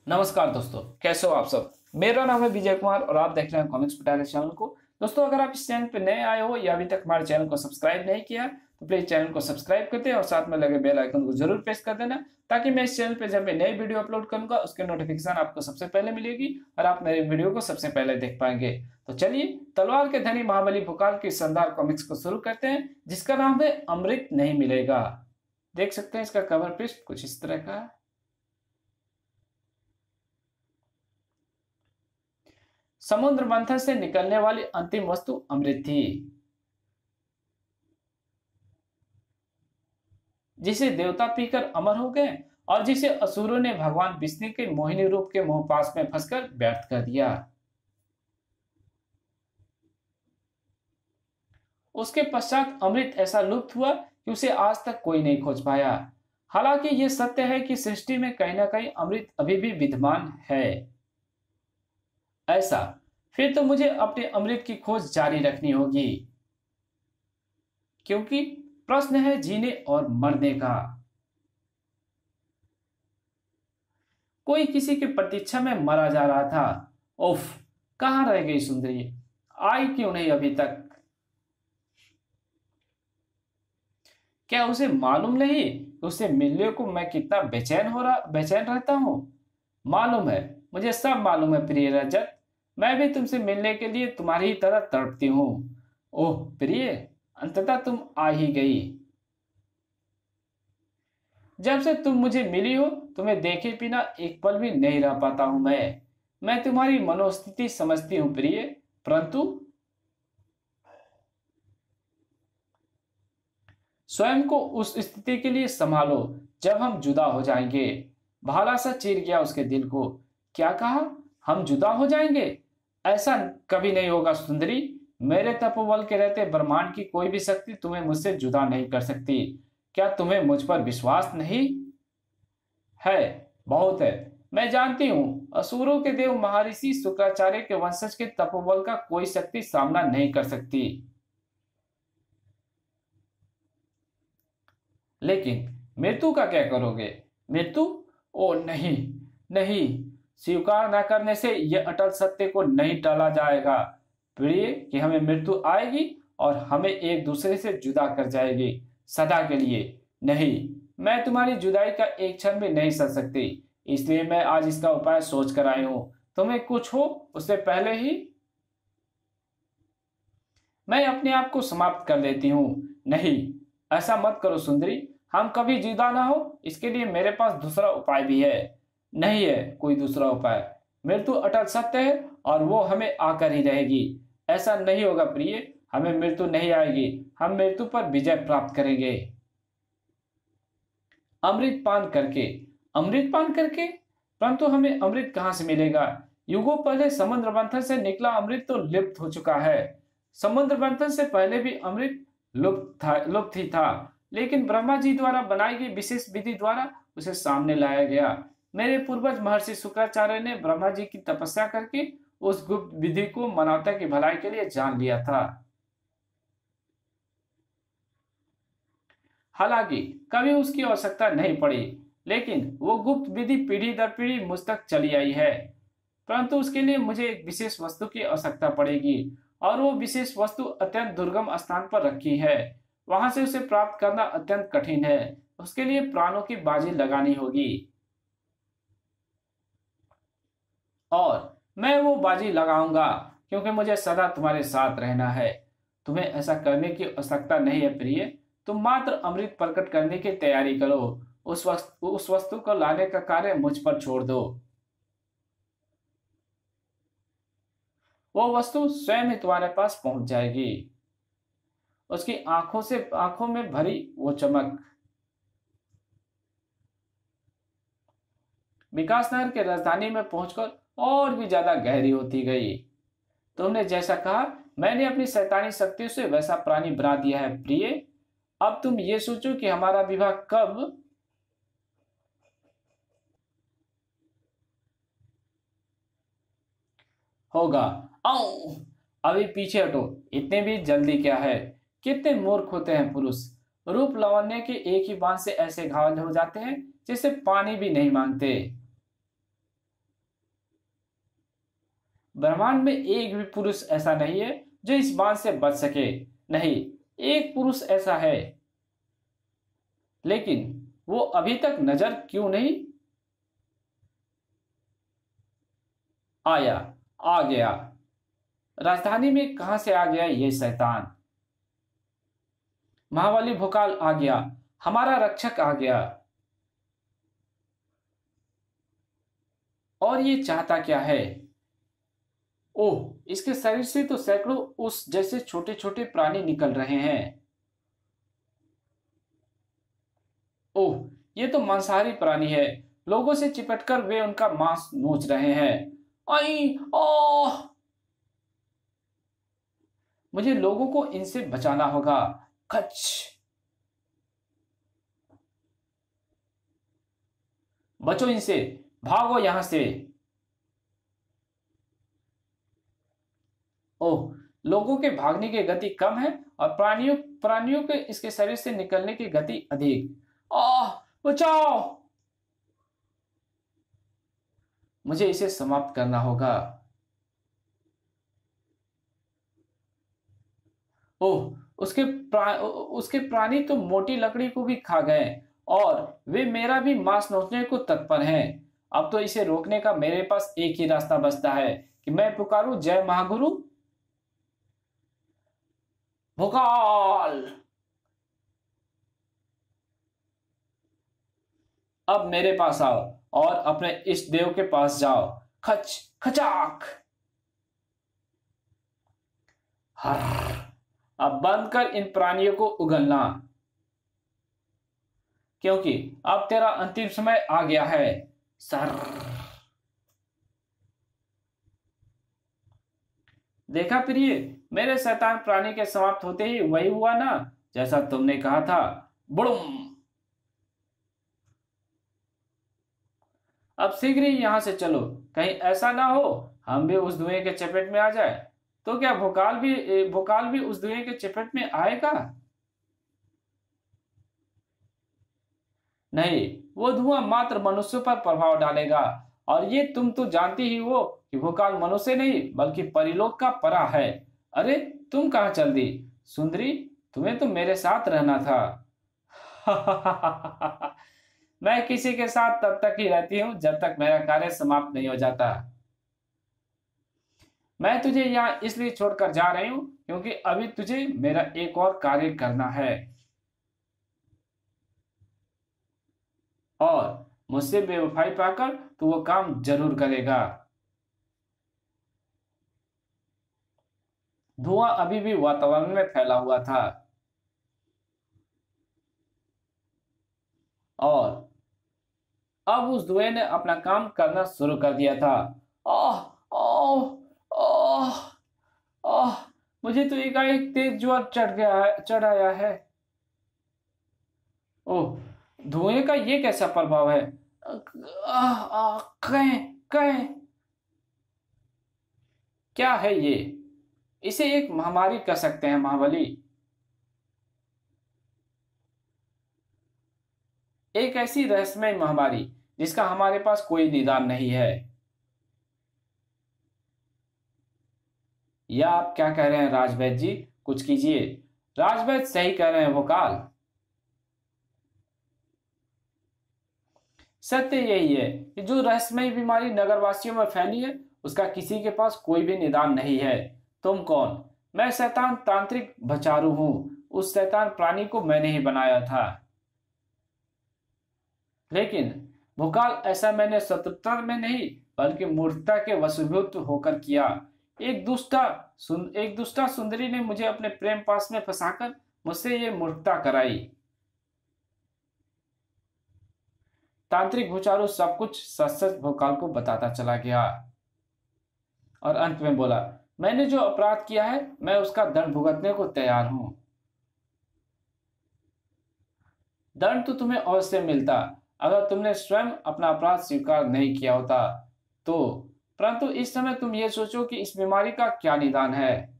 नमस्कार दोस्तों, कैसे हो आप सब। मेरा नाम है विजय कुमार और आप देख रहे हैं कॉमिक्स पिटारे चैनल को। दोस्तों, अगर आप इस चैनल पर नए आए हो या अभी तक हमारे चैनल को सब्सक्राइब नहीं किया तो प्लीज चैनल को सब्सक्राइब कर दें और साथ में लगे बेल आइकन को जरूर प्रेस कर देना, ताकि मैं इस चैनल पर जब मैं नई वीडियो अपलोड करूंगा उसके नोटिफिकेशन आपको सबसे पहले मिलेगी और आप मेरे वीडियो को सबसे पहले देख पाएंगे। तो चलिए, तलवार के धनी महाबली भोकाल की शानदार कॉमिक्स को शुरू करते हैं, जिसका नाम है अमृत नहीं मिलेगा। देख सकते हैं इसका कवर पृष्ठ कुछ इस तरह का है। समुद्र मंथन से निकलने वाली अंतिम वस्तु अमृत थी, जिसे देवता पीकर अमर हो गए और जिसे असुरों ने भगवान विष्णु के मोहिनी रूप के मोहपाश में फंसकर व्यर्थ कर दिया। उसके पश्चात अमृत ऐसा लुप्त हुआ कि उसे आज तक कोई नहीं खोज पाया। हालांकि यह सत्य है कि सृष्टि में कहीं ना कहीं अमृत अभी भी विद्यमान है। ऐसा फिर तो मुझे अपने अमृत की खोज जारी रखनी होगी, क्योंकि प्रश्न है जीने और मरने का। कोई किसी की प्रतीक्षा में मरा जा रहा था। उफ, कहां रह गई सुंदरी, आई क्यों नहीं अभी तक। क्या उसे मालूम नहीं उससे मिलने को मैं कितना बेचैन रहता हूं। मालूम है, मुझे सब मालूम है प्रिय रजत। मैं भी तुमसे मिलने के लिए तुम्हारी ही तरह तड़पती हूँ। ओह प्रिय, अंततः तुम आ ही गई। जब से तुम मुझे मिली हो तुम्हें देखे बिना एक पल भी नहीं रह पाता हूं मैं तुम्हारी मनोस्थिति समझती हूँ प्रिय, परंतु स्वयं को उस स्थिति के लिए संभालो जब हम जुदा हो जाएंगे। भाला सा चीर गया उसके दिल को। क्या कहा, हम जुदा हो जाएंगे? ऐसा कभी नहीं होगा सुंदरी। मेरे तपोबल के रहते ब्रह्मांड की कोई भी शक्ति तुम्हें मुझसे जुदा नहीं कर सकती। क्या तुम्हें मुझ पर विश्वास नहीं है? बहुत है, मैं जानती हूँ। असुरों के देव महर्षि शुक्राचार्य के वंशज के तपोबल का कोई शक्ति सामना नहीं कर सकती। लेकिन मृत्यु का क्या करोगे? मृत्यु? ओ नहीं, नहीं, स्वीकार न करने से यह अटल सत्य को नहीं टाला जाएगा प्रिय, कि हमें मृत्यु आएगी और हमें एक दूसरे से जुदा कर जाएगी सदा के लिए। नहीं, मैं तुम्हारी जुदाई का एक क्षण भी नहीं सह सकती, इसलिए मैं आज इसका उपाय सोच कर आई हूं। तुम्हें कुछ हो उससे पहले ही मैं अपने आप को समाप्त कर देती हूँ। नहीं, ऐसा मत करो सुंदरी, हम कभी जुदा ना हो, इसके लिए मेरे पास दूसरा उपाय भी है। नहीं है कोई दूसरा उपाय। मृत्यु अटल सत्य है और वो हमें आकर ही रहेगी। ऐसा नहीं होगा प्रिय, हमें मृत्यु नहीं आएगी, हम मृत्यु पर विजय प्राप्त करेंगे। अमृत पान करके? अमृत पान करके? परंतु हमें अमृत कहां से मिलेगा? युगों पहले समुद्र मंथन से निकला अमृत तो लुप्त हो चुका है। समुद्र मंथन से पहले भी अमृत लुप्त ही था, लेकिन ब्रह्मा जी द्वारा बनाई गई विशेष विधि द्वारा उसे सामने लाया गया। मेरे पूर्वज महर्षि शुक्राचार्य ने ब्रह्मा जी की तपस्या करके उस गुप्त विधि को मानवता की भलाई के लिए जान लिया था। हालांकि कभी उसकी आवश्यकता नहीं पड़ी, लेकिन वो गुप्त विधि पीढ़ी दर पीढ़ी मुझ तक चली आई है। परंतु उसके लिए मुझे एक विशेष वस्तु की आवश्यकता पड़ेगी, और वो विशेष वस्तु अत्यंत दुर्गम स्थान पर रखी है। वहां से उसे प्राप्त करना अत्यंत कठिन है। उसके लिए प्राणों की बाजी लगानी होगी, और मैं वो बाजी लगाऊंगा, क्योंकि मुझे सदा तुम्हारे साथ रहना है। तुम्हें ऐसा करने की आवश्यकता नहीं है प्रिय, तुम मात्र अमृत प्रकट करने की तैयारी करो। उस वस्तु को लाने का कार्य मुझ पर छोड़ दो। वो वस्तु स्वयं ही तुम्हारे पास पहुंच जाएगी। उसकी आंखों में भरी वो चमक विकास नगर के राजधानी में पहुंचकर और भी ज्यादा गहरी होती गई। तुमने जैसा कहा, मैंने अपनी शैतानी शक्तियों से वैसा प्राणी बना दिया है प्रिय। अब तुम ये सोचो कि हमारा विवाह कब होगा। आओ, अभी पीछे हटो, इतने भी जल्दी क्या है। कितने मूर्ख होते हैं पुरुष। रूप लावण्य के एक ही बाण से ऐसे घायल हो जाते हैं जैसे पानी भी नहीं मांगते। ब्रह्मांड में एक भी पुरुष ऐसा नहीं है जो इस बांध से बच सके। नहीं, एक पुरुष ऐसा है, लेकिन वो अभी तक नजर क्यों नहीं आया? आ गया। राजधानी में कहां से आ गया ये शैतान? महाबली भोकाल आ गया, हमारा रक्षक आ गया। और ये चाहता क्या है? ओह, इसके शरीर से तो सैकड़ों उस जैसे छोटे छोटे प्राणी निकल रहे हैं। ओह, ये तो मांसाहारी प्राणी है। लोगों से चिपटकर वे उनका मांस नोच रहे हैं। आई ओह, मुझे लोगों को इनसे बचाना होगा। खच, बचो इनसे, भागो यहां से। ओह, लोगों के भागने की गति कम है और प्राणियों प्राणियों के इसके शरीर से निकलने की गति अधिक। आह, बचाओ, मुझे इसे समाप्त करना होगा। ओह, उसके प्राणी तो मोटी लकड़ी को भी खा गए और वे मेरा भी मांस नोचने को तत्पर हैं। अब तो इसे रोकने का मेरे पास एक ही रास्ता बचता है कि मैं पुकारूं जय महागुरु भोकाल। अब मेरे पास आओ और अपने इष्ट देव के पास जाओ। खच खचाक। हर, अब बंद कर इन प्राणियों को उगलना, क्योंकि अब तेरा अंतिम समय आ गया है। सर, देखा प्रिय, मेरे शैतान प्राणी के समाप्त होते ही वही हुआ ना जैसा तुमने कहा था। बुड़ुम। अब शीघ्र ही यहां से चलो, कहीं ऐसा ना हो हम भी उस धुएं के चपेट में आ जाए। तो क्या भोकाल भी उस धुएं के चपेट में आएगा? नहीं, वो धुआं मात्र मनुष्यों पर प्रभाव डालेगा। और ये तुम तो जानती ही हो कि भोकाल मनुष्य नहीं बल्कि परिलोक का परा है। अरे, तुम कहाँ चल दी सुंदरी? तुम्हें तो मेरे साथ रहना था। मैं किसी के साथ तब तक ही रहती हूँ जब तक मेरा कार्य समाप्त नहीं हो जाता। मैं तुझे यहाँ इसलिए छोड़कर जा रही हूँ क्योंकि अभी तुझे मेरा एक और कार्य करना है और मुझसे बेवफाई पाकर तू वो काम जरूर करेगा। धुआं अभी भी वातावरण में फैला हुआ था और अब उस धुएं ने अपना काम करना शुरू कर दिया था। आह, आह, आह, आह, मुझे तो एकाएक तेज ज्वर चढ़ आया है। ओह, धुएं का ये कैसा प्रभाव है? आह, आह, कहें कहें, क्या है ये? इसे एक महामारी कह सकते हैं महाबली। एक ऐसी रहस्यमय महामारी जिसका हमारे पास कोई निदान नहीं है। या आप क्या कह रहे हैं राजवैद्य जी? कुछ कीजिए। राजवैद्य सही कह रहे हैं भोकाल। सत्य यही है कि जो रहस्यमय बीमारी नगरवासियों में फैली है उसका किसी के पास कोई भी निदान नहीं है। तुम कौन? मैं शैतान तांत्रिक भचारू हूं। उस शैतान प्राणी को मैंने ही बनाया था। लेकिन भोकाल, ऐसा मैंने शत्रुता में नहीं बल्कि मूर्खता के वशीभूत होकर किया। एक दुष्टा सुंदरी ने मुझे अपने प्रेम पास में फंसाकर मुझसे ये मूर्खता कराई। तांत्रिक भुचारू सब कुछ सच सच भोकाल को बताता चला गया और अंत में बोला, मैंने जो अपराध किया है मैं उसका दंड भुगतने को तैयार हूं। दंड तो तुम्हें अवश्य मिलता अगर तुमने स्वयं अपना अपराध स्वीकार नहीं किया होता तो, परंतु इस समय तुम ये सोचो कि इस बीमारी का क्या निदान है।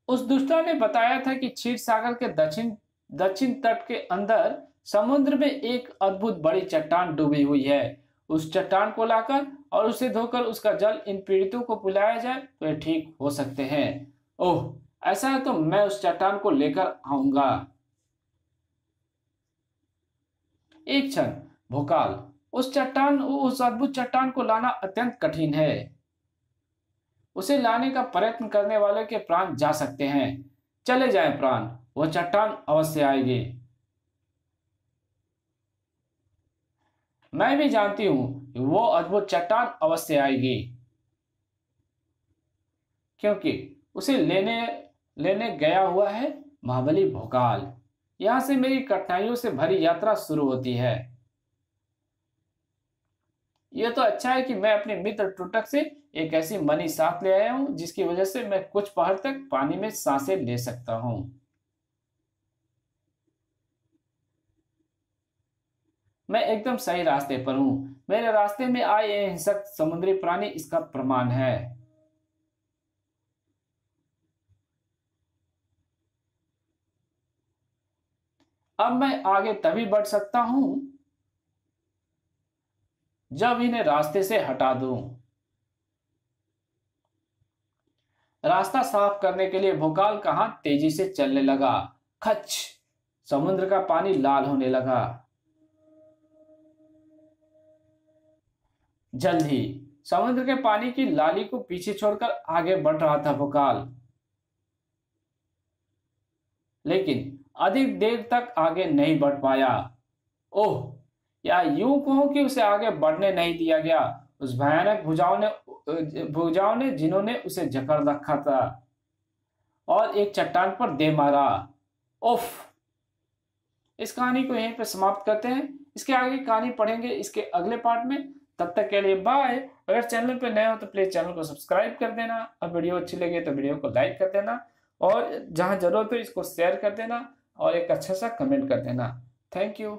उस दुष्टा ने बताया था कि क्षीर सागर के दक्षिण तट के अंदर समुद्र में एक अद्भुत बड़ी चट्टान डूबी हुई है। उस चट्टान को लाकर और उसे धोकर उसका जल इन पीड़ितों को पिलाया जाए तो ये ठीक हो सकते हैं। ओह, ऐसा है तो मैं उस चट्टान को लेकर आऊंगा। एक क्षण। भोकाल, उस अद्भुत चट्टान को लाना अत्यंत कठिन है। उसे लाने का प्रयत्न करने वाले के प्राण जा सकते हैं। चले जाएं प्राण, वह चट्टान अवश्य आएगी। मैं भी जानती हूं कि वो अद्भुत चट्टान अवश्य आएगी, क्योंकि उसे लेने लेने गया हुआ है महाबली भोकाल। यहां से मेरी कठिनाइयों से भरी यात्रा शुरू होती है। यह तो अच्छा है कि मैं अपने मित्र टुटक से एक ऐसी मणि साथ ले आया हूं जिसकी वजह से मैं कुछ पहर तक पानी में सांसें ले सकता हूं। मैं एकदम सही रास्ते पर हूं। मेरे रास्ते में आए ये हिंसक समुद्री प्राणी इसका प्रमाण है। अब मैं आगे तभी बढ़ सकता हूं जब इन्हें रास्ते से हटा दूं। रास्ता साफ करने के लिए भोकाल का हाथ तेजी से चलने लगा। खच! समुद्र का पानी लाल होने लगा। जल्द ही समुद्र के पानी की लाली को पीछे छोड़कर आगे बढ़ रहा था भोकाल, लेकिन अधिक देर तक आगे नहीं बढ़ पाया। ओह, या यूं कहो कि उसे आगे बढ़ने नहीं दिया गया। उस भयानक भुजाओं ने जिन्होंने उसे जकड़ रखा था और एक चट्टान पर दे मारा। उफ! इस कहानी को यहीं पे समाप्त करते हैं। इसके आगे कहानी पढ़ेंगे इसके अगले पार्ट में। तब तक के लिए बाय। अगर चैनल पे नए हो तो प्लीज चैनल को सब्सक्राइब कर देना और वीडियो अच्छी लगे तो वीडियो को लाइक कर देना और जहां जरूरत हो इसको शेयर कर देना और एक अच्छा सा कमेंट कर देना। Thank you.